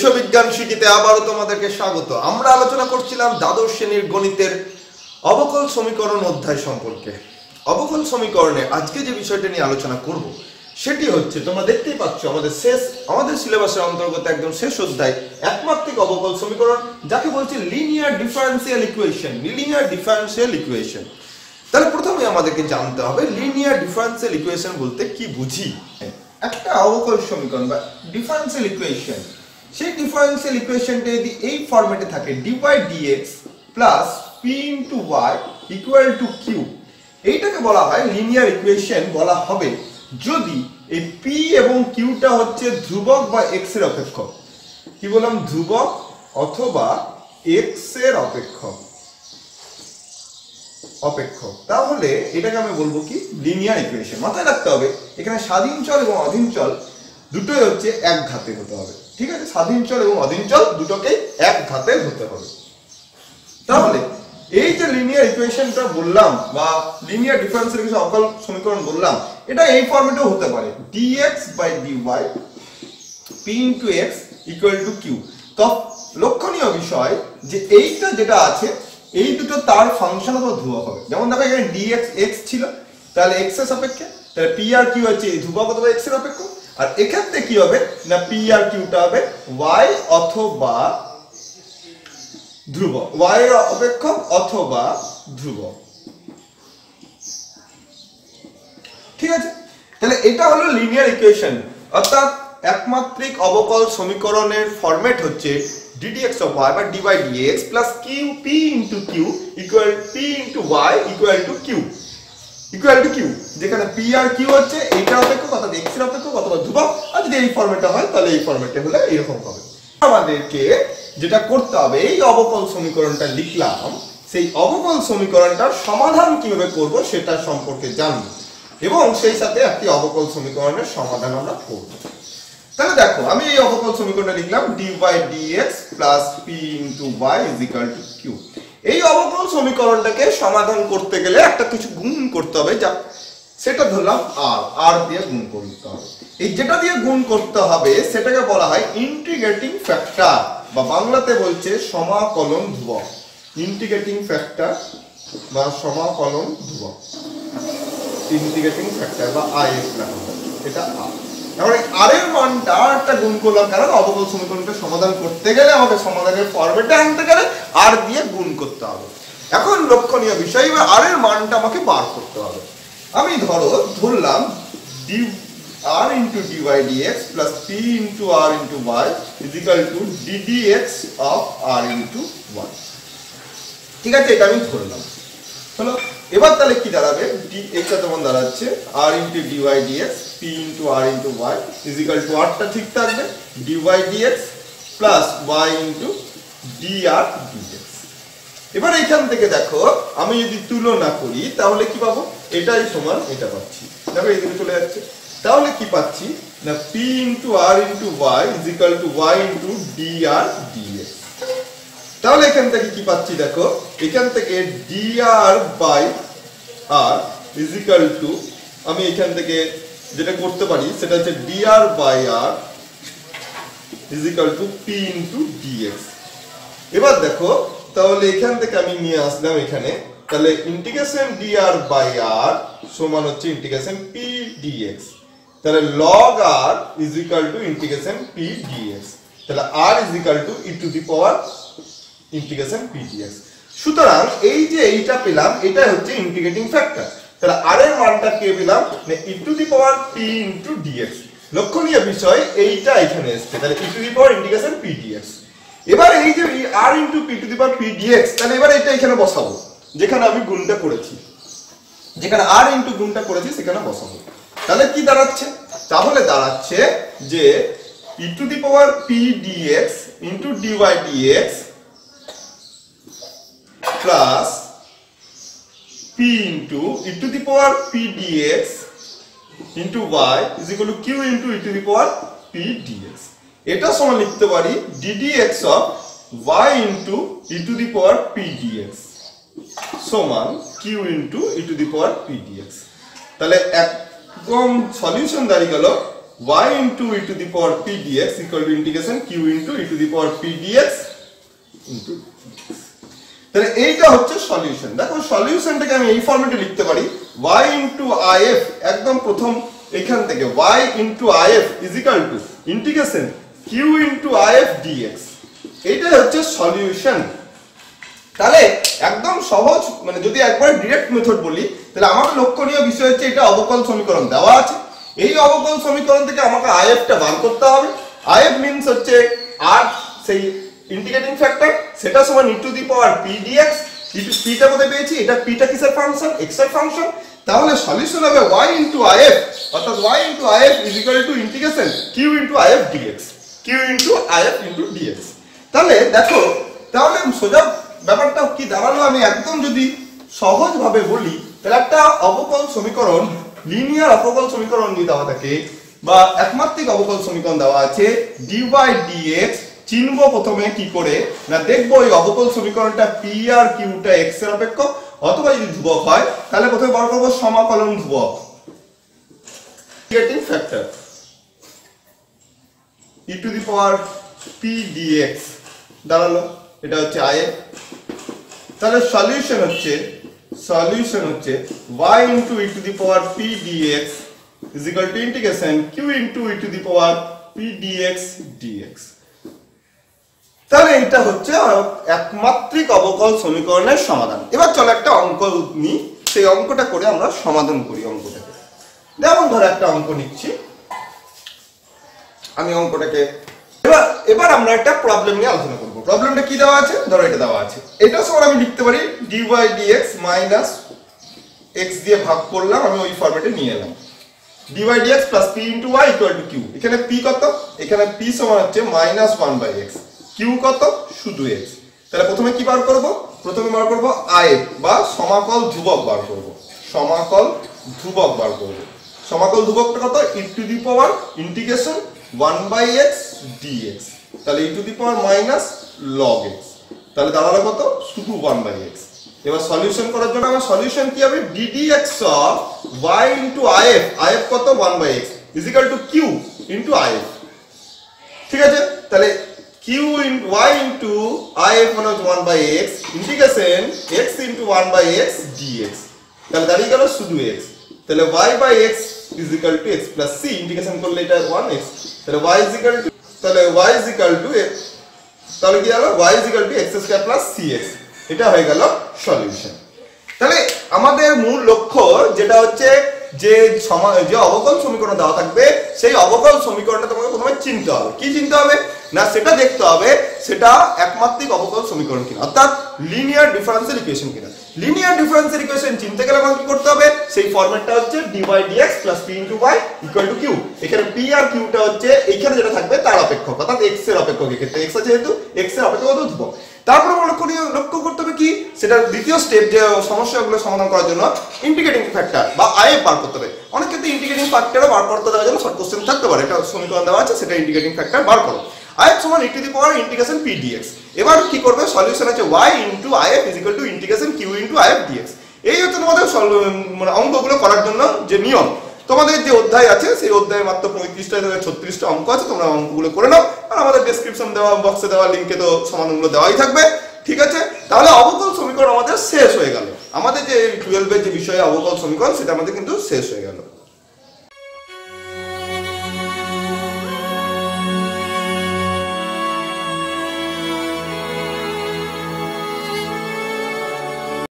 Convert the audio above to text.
এসো বিজ্ঞান শিখিতে আবারও তোমাদেরকে স্বাগত। আমরা আলোচনা করছিলাম দ্বাদশ শ্রেণীর গণিতের অবকল সমীকরণ অধ্যায় সম্পর্কে। অবকল সমীকরণে আজকে যে বিষয়টা নিয়ে আলোচনা করব সেটি হচ্ছে, তোমরা দেখতেই পাচ্ছ আমাদের সিলেবাসের অন্তর্গত একদম শেষ অধ্যায় একমাত্রিক অবকল সমীকরণ, যাকে বলছে linear differential equation. Linear differential equation, তাহলে প্রথমে আমাদেরকে জানতে হবে লিনিয়ার ডিফারেন্সিয়াল ইকুয়েশন বলতে কি বুঝি। একটা অবকল সমীকরণ বা ডিফারেন্সিয়াল ইকুয়েশন, সেই ডিফারেন্সিয়াল ইকুয়েশনটা যদি এই ফরম্যাটে থাকে dy dx plus p into y equal to q, এইটাকে বলা হয় লিনিয়ার ইকুয়েশন বলা হবে যদি এই p এবং q টা হচ্ছে ধ্রুবক বা x এর অপেক্ষক। কি বললাম? ধ্রুবক অথবা x এর অপেক্ষক। তাহলে এটাকে আমি বলবো কি লিনিয়ার ইকুয়েশন। মাথায় রাখতে হবে এখানে স্বাধীন চল এবং অধীন চল দুটোই হচ্ছে এক ঘাতের হতে হবে। ঠিক আছে, স্বাধীন চল এবং অধীন চল দুটোকেই এক ঘাতের হতে হবে। তাহলে এই যে লিনিয়ার ইকুয়েশনটা বললাম বা লিনিয়ার ডিফারেন্সিয়াল ইকুয়েশন অবকল সমীকরণ বললাম, এটা এই ফরম্যাটেও হতে পারে dx by dy p into x equal to q। তো লক্ষণীয় বিষয় যে এইটা যেটা আছে এই দুটো তার ফাংশন অথবা ধ্রুবক হবে। যেমন দেখো এখানে dx x ছিল, তাহলে x এর সাপেক্ষে, তাহলে p আর q হচ্ছে ধ্রুবক অথবা x এর অপেক্ষক। আর এক্ষেত্রে কি হবে না p আর q টা হবে y অথবা ধ্রুবক, y এর অপেক্ষক অথবা ধ্রুবক। ঠিক আছে, তাহলে এটা হলো লিনিয়ার ইকুয়েশন, অর্থাৎ একমাত্রিক অবকল সমীকরণের ফরম্যাট হচ্ছে ddx of y বা dy dx plus q p into q equal p into y equal to q equal to q, যেখানে p আর q হচ্ছে এইটার অপেক্ষক অর্থাৎ x এর অপেক্ষক অথবা ধ্রুবক। আর যদি এই ফরম্যাটে হয় তাহলে এই ফরম্যাটে হলে এরকম হবে। আমাদেরকে যেটা করতে হবে, এই অবকল সমীকরণটা লিখলাম, সেই অবকল সমীকরণটার সমাধান কিভাবে করব সেটা সম্পর্কে জানব এবং সেই সাথে একটি অবকল সমীকরণের সমাধান আমরা করব। তাহলে দেখো আমি এই অবকল সমীকরণটা লিখলাম dy dx plus p into y is equal to q। এই অবকল সমীকরণটাকে সমাধান করতে গেলে একটা কিছু গুণ করতে হবে, যা সেটা ধরলাম r দিয়ে গুণ করতে হবে। এই যেটা দিয়ে গুণ করতে হবে সেটাকে বলা হয় ইন্টিগ্রেটিং ফ্যাক্টর বা বাংলাতে বলছে সমাকলন ধ্রুবক। ইন্টিগ্রেটিং ফ্যাক্টর বা সমাকলন ধ্রুবক, ইন্টিগ্রেটিং ফ্যাক্টর বা is লেখা হয়, এটা r। তাহলে r এর মানটা একটা গুণ করলাম, কারণ অবকল সমীকরণটা সমাধান করতে গেলে আমাকে সমাধানের ফরম্যাটে আনতে গেলে r দিয়ে গুণ করতে হবে। এখন লক্ষণীয় বিষয়, r এর মানটা আমাকে বার করতে হবে। আমি ধরলাম r into dy dx plus p into r into y is equal to ddx of r into y। ঠিক আছে, এটা আমি ধরলাম। হলো, এবার তাহলে কি দাঁড়াবে? dx তখন দাঁড়াচ্ছে r into dy dx p into r into y is equal to r টা ঠিক থাকবে dy dx plus y into dr dx। এবার এখান থেকে দেখো আমি যদি তুলনা করি তাহলে কি পাবো? এটাই সমান এটা পাচ্ছি। দেখো এইদিকে চলে যাচ্ছে, তাহলে কি পাচ্ছি না p into r into y is equal to y into dr dx। তাহলে এখান থেকে কি পাচ্ছি? দেখো এখান থেকে dr by r is equal to, আমি এখান থেকে যেটা করতে পারি সেটা হচ্ছে dr by r is equal to p into dx। এবার দেখো তাহলে এখান থেকে আমি নিয়ে আসলাম এখানে, তাহলে ইন্টিগ্রেশন dr by r সমান হচ্ছে ইন্টিগ্রেশন p dx। তাহলে log r is equal to integration p dx। তাহলে r is equal to e to the power integration p dx। সুতরাং এই যে এইটা পেলাম, এটা হচ্ছে ইন্টিগ্রেটিং ফ্যাক্টর। তাহলে r এর মানটা কে পেলাম না e to the power p into dx। লক্ষণীয় বিষয় এইটা এখানে আসছে, তাহলে e to the power integration p dx। এবার এই যে r into p to the power p dx, তাহলে এবার এটা এখানে বসাবো যেখানে আমি গুণটা করেছি, যেখানে r into গুণটা করেছি সেখানে বসাবো। তাহলে কি দাঁড়াচ্ছে? তাহলে দাঁড়াচ্ছে যে e to the power p dx into dy dx plus p into e to the power p dx into y is equal to q into e to the power p dx। এটা সমান লিখতে পারি ddx of y into e to the power p dx সমান q into e to the power p dx। তাহলে একদম solution দাঁড়িয়ে গেল y into e to the power p dx equal to integration q into e to the power p dx into dx। তাহলে এইটা হচ্ছে solution. দেখো সলিউশনটাকে আমি এই ফরম্যাটে লিখতে পারি y into if, একদম প্রথম এখান থেকে y into if is equal to integration q into if dx। এইটাই হচ্ছে সলিউশন। তাহলে একদম সহজ, মানে যদি একবার ডাইরেক্ট মেথড বলি তাহলে আমাকে লক্ষণীয় বিষয় হচ্ছে এটা অবকল সমীকরণ দেওয়া আছে। এই অবকল সমীকরণ থেকে আমাকে if টা বার করতে হবে। if মিন্স হচ্ছে r সেই ইন্টিগ্রেটিং ফ্যাক্টর, সেটা সমান e to the power p dx। p টা কোথায় পেয়েছি? এটা p টা কিসের ফাংশন? x এর ফাংশন। তাহলে সলিউশন হবে y into if, অর্থাৎ y into if is equal to integration q into if dx, q into if into dx। তাহলে দেখো, তাহলে সোজা ব্যাপারটা কি দাঁড়ালো, আমি একদম যদি সহজ ভাবে বলি তাহলে একটা অবকল সমীকরণ, লিনিয়ার অবকল সমীকরণ যদি দেওয়া থাকে বা একমাত্রিক অবকল সমীকরণ দেওয়া আছে dy dx, চিনবো প্রথমে কি করে না, দেখবো এই অবকল সমীকরণটা p আর q টা x এর অপেক্ষ, অথবা যদি ধ্রুবক হয় তাহলে প্রথমে বার করবো সমাকলন ধ্রুবক integrating factor e to the power p dx দাঁড়ালো, এটা হচ্ছে if। তাহলে সলিউশন হচ্ছে y into e to the power p dx is equal to integration q into e to the power p dx dx। তাহলে এটা হচ্ছে একমাত্রিক অবকল সমীকরণের সমাধান। এবার চলো একটা অঙ্ক নিই, সেই অঙ্কটা করে আমরা সমাধান করি অঙ্কটাকে। যেমন ধরো একটা অঙ্ক নিচ্ছি আমি, অঙ্কটাকে এবার আমরা একটা প্রবলেম নিয়ে আলোচনা করব। প্রবলেমটা কি দেওয়া আছে? ধরো এটা দেওয়া আছে, এটা সমান আমি লিখতে পারি dy dx মাইনাস x দিয়ে ভাগ করলাম, আমি ওই ফরম্যাটে নিয়ে এলাম dy dx plus p into y equal to q। এখানে p কত? এখানে p সমান হচ্ছে মাইনাস 1/x, q কত? শুধু x। তাহলে প্রথমে কি বার করব? প্রথমে বার করব if বা সমাকল ধ্রুবক বার করব। সমাকল ধ্রুবক কত? e to the power integration 1/x dx, তাহলে e to the power minus log x, তাহলে দাঁড়ালো কত? শুধু 1/x। এবার সলিউশন করার জন্য আমার সলিউশন কি হবে? ddx of y into if, if কত? 1/x is equal to q into if। ঠিক আছে, তাহলে q into y into if মানে 1/x integration x into 1/x dx, তাহলে দাঁড়িয়ে গেল শুধু x। তাহলে y/x is equal to x plus c, integration করলে এটা 1x, তাহলে y is equal to, তাহলে y is equal to x, তাহলে কি হলো? y is equal to x square plus cx। এটা হয়ে গেল সলিউশন। তাহলে আমাদের মূল লক্ষ্য যেটা হচ্ছে যে অবকল সমীকরণ দেওয়া থাকবে সেই অবকল সমীকরণটা তোমাকে প্রথমে চিনতে হবে। কি চিনতে হবে না, সেটা দেখতে হবে সেটা একমাত্রিক অবকল সমীকরণ কিনা, অর্থাৎ লিনিয়ার ডিফারেন্সিয়াল ইকুয়েশন কিনা। লিনিয়ার ডিফারেন্সিয়াল ইকুয়েশন চিনতে গেলে আমাকে কি করতে হবে? সেই ফরম্যাটটা হচ্ছে dy dx plus p into y equal to q। এখানে p আর q টা হচ্ছে এইখানে যেটা থাকবে তার অপেক্ষক, অর্থাৎ x এর অপেক্ষক। এক্ষেত্রে x আছে যেহেতু x এর অপেক্ষক হলো ধ্রুবক। তারপর আমরা লক্ষ্য করতে হবে কি, সেটা দ্বিতীয় স্টেপ, যে সমস্যাগুলো সমাধান করার জন্য ইন্টিগ্রেটিং ফ্যাক্টর বা if বার করতে হবে। অনেক ক্ষেত্রে ইন্টিগ্রেটিং ফ্যাক্টরও বার করতে দেওয়ার জন্য শর্ট কোশ্চেন থাকতে পারে, এটা সমীকরণ দেওয়া আছে, সেটা ইন্টিগ্রেটিং ফ্যাক্টর বার করো। if সমান e to the power integration p dx। এবার কি করবে? সলিউশন আছে y into if is equal to integration q into if dx। এই হচ্ছে তোমাদের মানে অঙ্কগুলো করার জন্য যে নিয়ম। তোমাদের যে অধ্যায় আছে সেই অধ্যায়ে মাত্র 35টা থেকে 36টা অঙ্ক আছে, তোমরা অঙ্কগুলো করে নাও, আর আমাদের ডেসক্রিপশন দেওয়া বক্সে দেওয়া লিংকে তো সমাধানগুলো দেওয়াই থাকবে। ঠিক আছে, তাহলে অবকল সমীকরণ আমাদের শেষ হয়ে গেল। আমাদের যে 12 এর যে বিষয়ে অবকল সমীকরণ সেটা আমাদের কিন্তু শেষ হয়ে গেল।